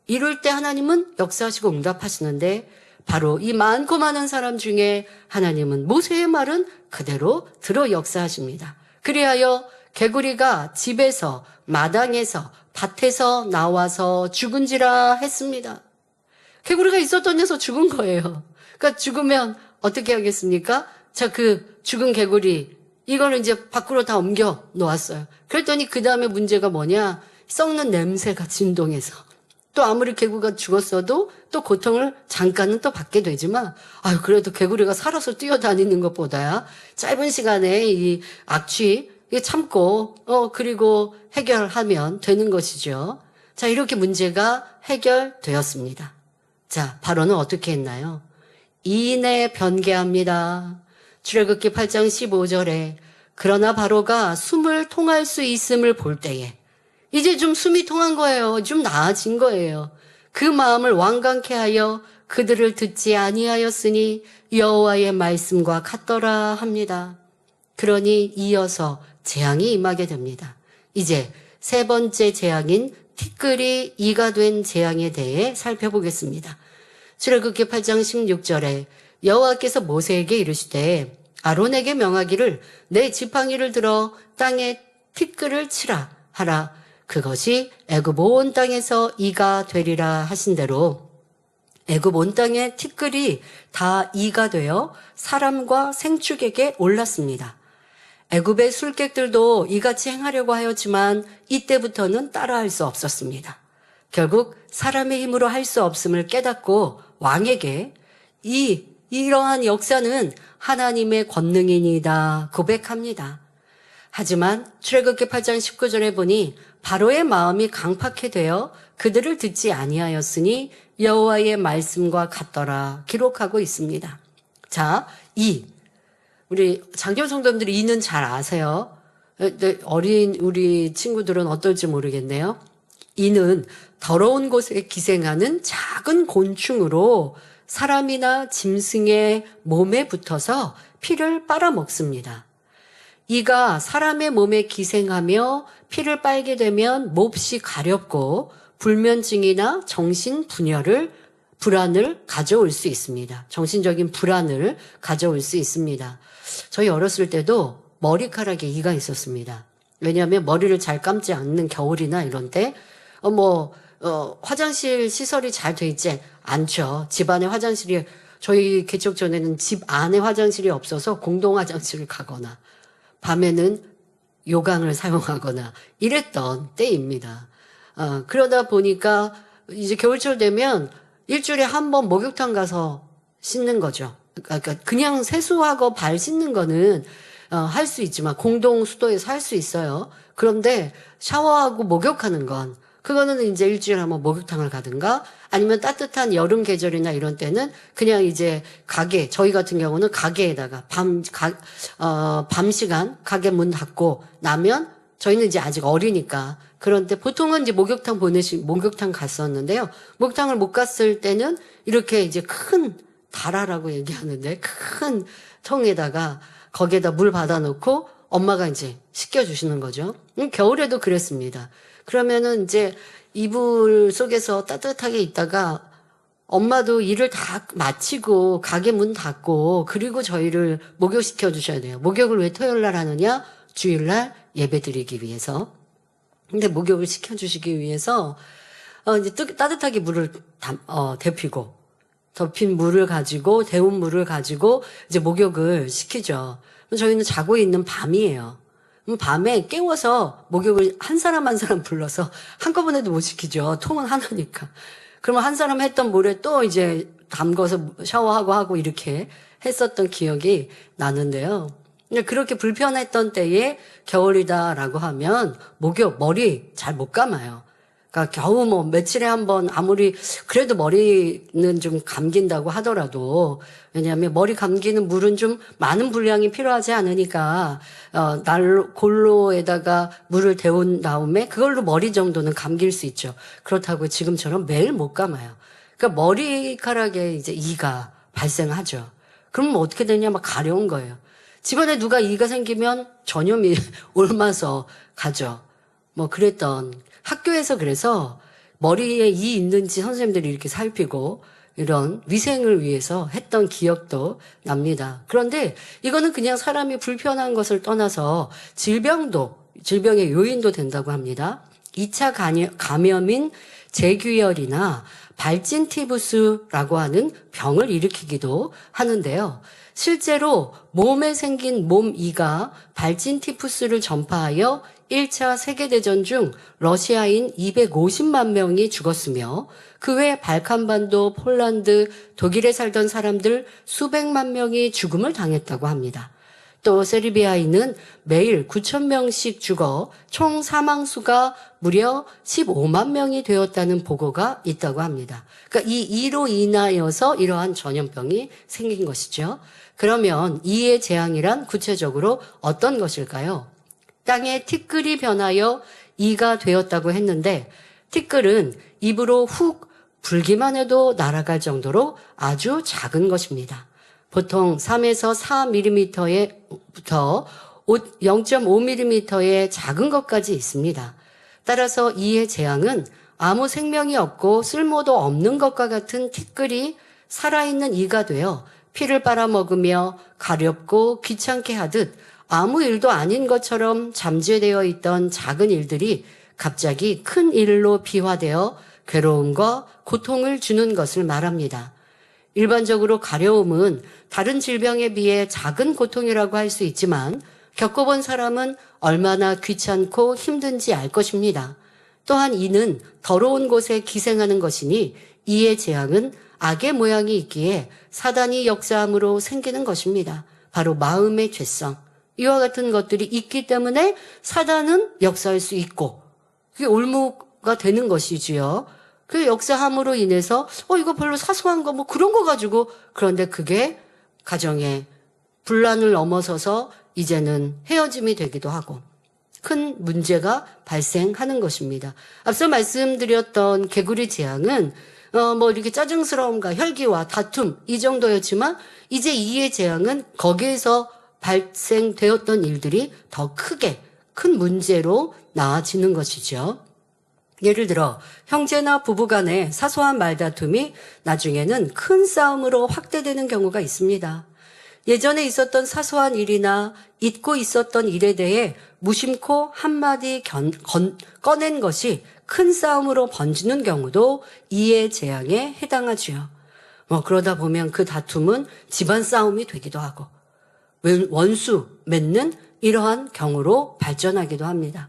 이럴 때 하나님은 역사하시고 응답하시는데 바로 이 많고 많은 사람 중에 하나님은 모세의 말은 그대로 들어 역사하십니다. 그리하여 개구리가 집에서, 마당에서, 밭에서 나와서 죽은지라 했습니다. 개구리가 있었던 데서 죽은 거예요. 그러니까 죽으면 어떻게 하겠습니까? 자, 그 죽은 개구리, 이거는 이제 밖으로 다 옮겨 놓았어요. 그랬더니 그 다음에 문제가 뭐냐? 썩는 냄새가 진동해서. 또 아무리 개구리가 죽었어도 또 고통을 잠깐은 또 받게 되지만, 그래도 개구리가 살아서 뛰어다니는 것보다야 짧은 시간에 이 악취, 참고, 그리고 해결하면 되는 것이죠. 자, 이렇게 문제가 해결되었습니다. 자, 바로는 어떻게 했나요? 이내 변개합니다. 출애굽기 8장 15절에 그러나 바로가 숨을 통할 수 있음을 볼 때에 이제 좀 숨이 통한 거예요. 좀 나아진 거예요. 그 마음을 완강케 하여 그들을 듣지 아니하였으니 여호와의 말씀과 같더라 합니다. 그러니 이어서 재앙이 임하게 됩니다. 이제 세 번째 재앙인 티끌이 이가 된 재앙에 대해 살펴보겠습니다. 출애굽기 8장 16절에 여호와께서 모세에게 이르시되 아론에게 명하기를 내 지팡이를 들어 땅에 티끌을 치라 하라. 그것이 애굽 온 땅에서 이가 되리라 하신 대로 애굽 온 땅의 티끌이 다 이가 되어 사람과 생축에게 올랐습니다. 애굽의 술객들도 이같이 행하려고 하였지만 이때부터는 따라할 수 없었습니다. 결국 사람의 힘으로 할 수 없음을 깨닫고 왕에게 이러한 역사는 하나님의 권능이니다 고백합니다. 하지만 출애굽기 8장 19절에 보니 바로의 마음이 강팍해 되어 그들을 듣지 아니하였으니 여호와의 말씀과 같더라 기록하고 있습니다. 자, 우리 장교 성도님들이 이는 잘 아세요. 어린 우리 친구들은 어떨지 모르겠네요. 이는 더러운 곳에 기생하는 작은 곤충으로 사람이나 짐승의 몸에 붙어서 피를 빨아먹습니다. 이가 사람의 몸에 기생하며 피를 빨게 되면 몹시 가렵고 불면증이나 불안을 가져올 수 있습니다. 정신적인 불안을 가져올 수 있습니다. 저희 어렸을 때도 머리카락에 이가 있었습니다. 왜냐하면 머리를 잘 감지 않는 겨울이나 이런 때, 화장실 시설이 잘 돼 있지 않죠. 집 안에 화장실이, 저희 개척 전에는 집 안에 화장실이 없어서 공동 화장실을 가거나, 밤에는 요강을 사용하거나 이랬던 때입니다. 그러다 보니까 이제 겨울철 되면 일주일에 한 번 목욕탕 가서 씻는 거죠. 그러니까 그냥 세수하고 발 씻는 거는 할 수 있지만 공동 수도에서 할 수 있어요. 그런데 샤워하고 목욕하는 건 그거는 이제 일주일에 한 번 목욕탕을 가든가 아니면 따뜻한 여름 계절이나 이런 때는 그냥 이제 저희 같은 경우는 가게에다가 밤 시간 가게 문 닫고 나면 저희는 이제 아직 어리니까 그런데 보통은 이제 목욕탕 갔었는데요. 목욕탕을 못 갔을 때는 이렇게 이제 큰 다라라고 얘기하는데 큰 통에다가 거기에다 물 받아놓고 엄마가 이제 씻겨주시는 거죠. 겨울에도 그랬습니다. 그러면은 이제 이불 속에서 따뜻하게 있다가 엄마도 일을 다 마치고 가게 문 닫고 그리고 저희를 목욕시켜 주셔야 돼요. 목욕을 왜 토요일날 하느냐? 주일날 예배 드리기 위해서. 근데 목욕을 시켜주시기 위해서 이제 따뜻하게 물을 데피고 덮인 물을 가지고 데운 물을 가지고 이제 목욕을 시키죠. 저희는 자고 있는 밤이에요. 밤에 깨워서 목욕을 한 사람 불러서 한꺼번에도 못 시키죠. 통은 하나니까. 그러면 한 사람 했던 물에 또 이제 담궈서 샤워하고 하고 이렇게 했었던 기억이 나는데요. 그렇게 불편했던 때에 겨울이다라고 하면 머리 잘 못 감아요. 그러니까 겨우 며칠에 한 번 아무리 그래도 머리는 좀 감긴다고 하더라도 왜냐하면 머리 감기는 물은 좀 많은 분량이 필요하지 않으니까 골로에다가 물을 데운 다음에 그걸로 머리 정도는 감길 수 있죠. 그렇다고 지금처럼 매일 못 감아요. 그러니까 머리카락에 이제 이가 발생하죠. 그러면 어떻게 되냐 막 가려운 거예요. 집안에 누가 이가 생기면 전염이 옮아서 가죠. 그랬던 학교에서 그래서 머리에 이 있는지 선생님들이 이렇게 살피고 이런 위생을 위해서 했던 기억도 납니다. 그런데 이거는 그냥 사람이 불편한 것을 떠나서 질병의 요인도 된다고 합니다. 2차 감염인 제규열이나 발진티부스라고 하는 병을 일으키기도 하는데요. 실제로 몸에 생긴 몸이가 발진티푸스를 전파하여 1차 세계대전 중 러시아인 250만 명이 죽었으며 그 외 발칸반도, 폴란드, 독일에 살던 사람들 수백만 명이 죽음을 당했다고 합니다. 또 세르비아인은 매일 9,000명씩 죽어 총 사망수가 무려 15만 명이 되었다는 보고가 있다고 합니다. 그러니까 이 이로 인하여서 이러한 전염병이 생긴 것이죠. 그러면 이의 재앙이란 구체적으로 어떤 것일까요? 땅에 티끌이 변하여 이가 되었다고 했는데 티끌은 입으로 훅 불기만 해도 날아갈 정도로 아주 작은 것입니다. 보통 3에서 4mm부터 0.5mm의 작은 것까지 있습니다. 따라서 이의 재앙은 아무 생명이 없고 쓸모도 없는 것과 같은 티끌이 살아있는 이가 되어 피를 빨아먹으며 가렵고 귀찮게 하듯 아무 일도 아닌 것처럼 잠재되어 있던 작은 일들이 갑자기 큰 일로 비화되어 괴로움과 고통을 주는 것을 말합니다. 일반적으로 가려움은 다른 질병에 비해 작은 고통이라고 할 수 있지만 겪어본 사람은 얼마나 귀찮고 힘든지 알 것입니다. 또한 이는 더러운 곳에 기생하는 것이니 이의 재앙은 악의 모양이 있기에 사단이 역사함으로 생기는 것입니다. 바로 마음의 죄성. 이와 같은 것들이 있기 때문에 사단은 역사할 수 있고 그게 올무가 되는 것이지요. 그 역사함으로 인해서 이거 별로 사소한 거 뭐 그런 거 가지고 그런데 그게 가정의 분란을 넘어서서 이제는 헤어짐이 되기도 하고 큰 문제가 발생하는 것입니다. 앞서 말씀드렸던 개구리 재앙은 이렇게 짜증스러움과 혈기와 다툼 이 정도였지만 이제 이의 재앙은 거기에서 발생되었던 일들이 더 크게 큰 문제로 나아지는 것이죠. 예를 들어 형제나 부부 간의 사소한 말다툼이 나중에는 큰 싸움으로 확대되는 경우가 있습니다. 예전에 있었던 사소한 일이나 잊고 있었던 일에 대해 무심코 한마디 꺼낸 것이 큰 싸움으로 번지는 경우도 이의 재앙에 해당하지요. 그러다 보면 그 다툼은 집안 싸움이 되기도 하고 원수 맺는 이러한 경우로 발전하기도 합니다.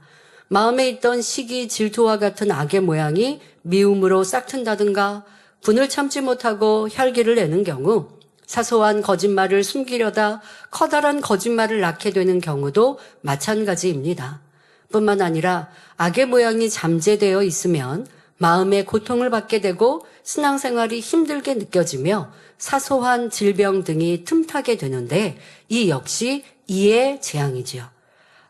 마음에 있던 시기, 질투와 같은 악의 모양이 미움으로 싹튼다든가 분을 참지 못하고 혈기를 내는 경우 사소한 거짓말을 숨기려다 커다란 거짓말을 낳게 되는 경우도 마찬가지입니다. 뿐만 아니라 악의 모양이 잠재되어 있으면 마음의 고통을 받게 되고 신앙생활이 힘들게 느껴지며 사소한 질병 등이 틈타게 되는데 이 역시 이의 재앙이지요.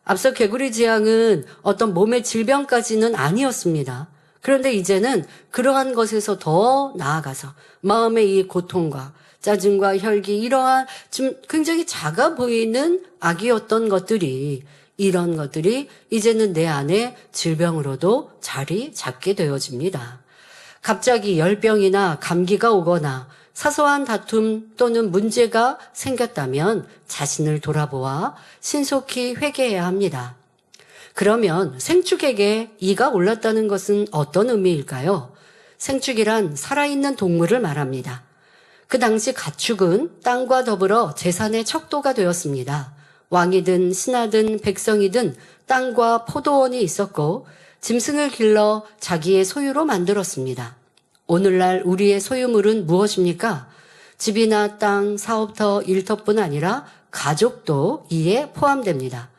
앞서 개구리 재앙은 어떤 몸의 질병까지는 아니었습니다. 그런데 이제는 그러한 것에서 더 나아가서 마음의 이 고통과 짜증과 혈기 이러한 좀 굉장히 작아 보이는 악이었던 것들이 이런 것들이 이제는 내 안에 질병으로도 자리 잡게 되어집니다. 갑자기 열병이나 감기가 오거나 사소한 다툼 또는 문제가 생겼다면 자신을 돌아보아 신속히 회개해야 합니다. 그러면 생축에게 이가 올랐다는 것은 어떤 의미일까요? 생축이란 살아있는 동물을 말합니다. 그 당시 가축은 땅과 더불어 재산의 척도가 되었습니다. 왕이든 신하든 백성이든 땅과 포도원이 있었고 짐승을 길러 자기의 소유로 만들었습니다. 오늘날 우리의 소유물은 무엇입니까? 집이나 땅, 사업터, 일터뿐 아니라 가족도 이에 포함됩니다.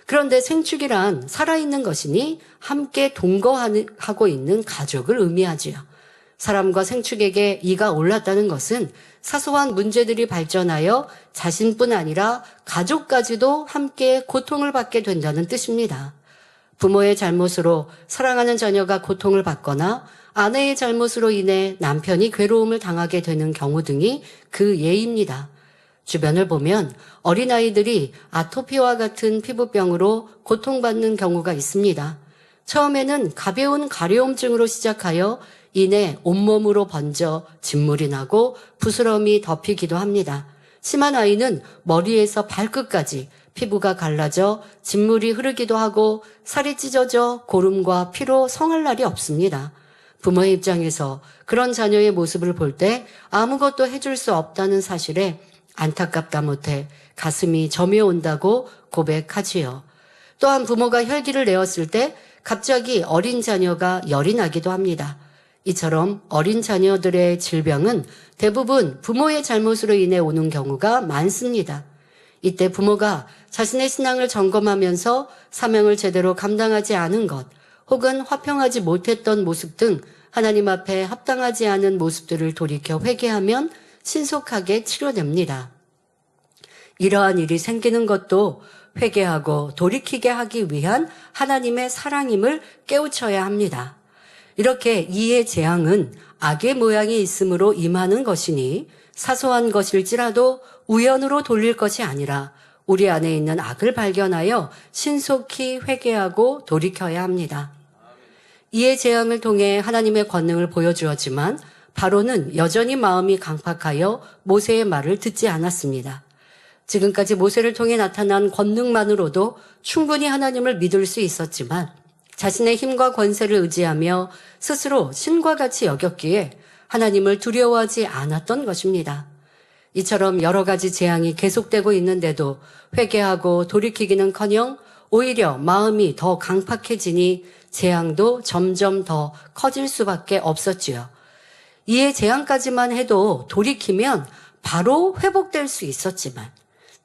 그런데 생축이란 살아있는 것이니 함께 동거하고 있는 가족을 의미하지요. 사람과 생축에게 이가 올랐다는 것은 사소한 문제들이 발전하여 자신뿐 아니라 가족까지도 함께 고통을 받게 된다는 뜻입니다. 부모의 잘못으로 사랑하는 자녀가 고통을 받거나 아내의 잘못으로 인해 남편이 괴로움을 당하게 되는 경우 등이 그 예입니다. 주변을 보면 어린아이들이 아토피와 같은 피부병으로 고통받는 경우가 있습니다. 처음에는 가벼운 가려움증으로 시작하여 이내 온몸으로 번져 진물이 나고 부스럼이 덮이기도 합니다. 심한 아이는 머리에서 발끝까지 피부가 갈라져 진물이 흐르기도 하고 살이 찢어져 고름과 피로 성할 날이 없습니다. 부모의 입장에서 그런 자녀의 모습을 볼 때 아무것도 해줄 수 없다는 사실에 안타깝다 못해 가슴이 저며온다고 고백하지요. 또한 부모가 혈기를 내었을 때 갑자기 어린 자녀가 열이 나기도 합니다. 이처럼 어린 자녀들의 질병은 대부분 부모의 잘못으로 인해 오는 경우가 많습니다. 이때 부모가 자신의 신앙을 점검하면서 사명을 제대로 감당하지 않은 것, 혹은 화평하지 못했던 모습 등 하나님 앞에 합당하지 않은 모습들을 돌이켜 회개하면 신속하게 치료됩니다. 이러한 일이 생기는 것도 회개하고 돌이키게 하기 위한 하나님의 사랑임을 깨우쳐야 합니다. 이렇게 이의 재앙은 악의 모양이 있으므로 임하는 것이니 사소한 것일지라도 우연으로 돌릴 것이 아니라 우리 안에 있는 악을 발견하여 신속히 회개하고 돌이켜야 합니다. 이의 재앙을 통해 하나님의 권능을 보여주었지만 바로는 여전히 마음이 강팍하여 모세의 말을 듣지 않았습니다. 지금까지 모세를 통해 나타난 권능만으로도 충분히 하나님을 믿을 수 있었지만 자신의 힘과 권세를 의지하며 스스로 신과 같이 여겼기에 하나님을 두려워하지 않았던 것입니다. 이처럼 여러 가지 재앙이 계속되고 있는데도 회개하고 돌이키기는커녕 오히려 마음이 더 강팍해지니 재앙도 점점 더 커질 수밖에 없었지요. 이에 재앙까지만 해도 돌이키면 바로 회복될 수 있었지만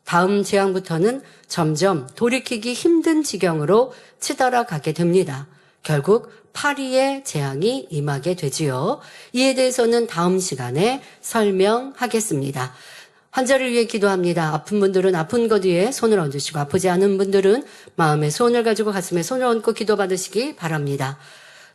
다음 재앙부터는 점점 돌이키기 힘든 지경으로 치달아가게 됩니다. 결국 파리의 재앙이 임하게 되지요. 이에 대해서는 다음 시간에 설명하겠습니다. 환자를 위해 기도합니다. 아픈 분들은 아픈 것 위에 손을 얹으시고 아프지 않은 분들은 마음에 손을 가지고 가슴에 손을 얹고 기도받으시기 바랍니다.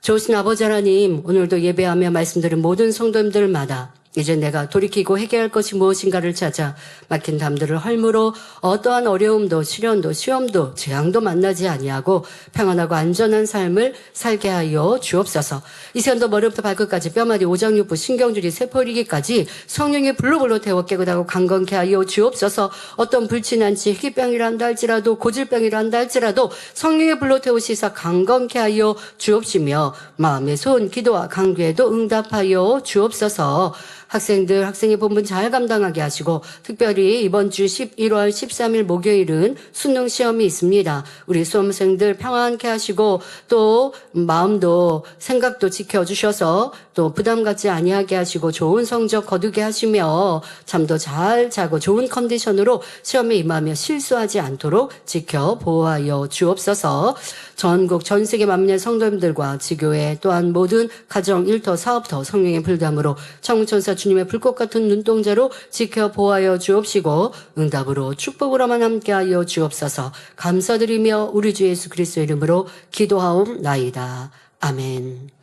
좋으신 아버지 하나님, 오늘도 예배하며 말씀드린 모든 성도님들마다 이제 내가 돌이키고 회개할 것이 무엇인가를 찾아 막힌 담들을 헐므로 어떠한 어려움도 시련도 시험도 재앙도 만나지 아니하고 평안하고 안전한 삶을 살게 하여 주옵소서. 이 시간도 머리부터 발끝까지 뼈마디 오장육부 신경줄이 세포리기까지 성령의 불로 태워 깨끗하고 강건케 하여 주옵소서. 어떤 불친한치 희귀병이라 한다 할지라도 고질병이라 한다 할지라도 성령의 불로 태우시사 강건케 하여 주옵시며 마음의 소원 기도와 간구에도 응답하여 주옵소서. 학생의 본분 잘 감당하게 하시고 특별히 이번 주 11월 13일 목요일은 수능 시험이 있습니다. 우리 수험생들 평안케 하시고 또 마음도 생각도 지켜주셔서 또 부담 갖지 아니하게 하시고 좋은 성적 거두게 하시며 잠도 잘 자고 좋은 컨디션으로 시험에 임하며 실수하지 않도록 지켜 보호하여 주옵소서. 전국 전 세계 만민의 성도님들과 지교회 또한 모든 가정, 일터, 사업터 성령의 불담으로 천군천사 주님의 불꽃 같은 눈동자로 지켜 보호하여 주옵시고 응답으로 축복으로만 함께하여 주옵소서. 감사드리며 우리 주 예수 그리스도의 이름으로 기도하옵나이다. 아멘.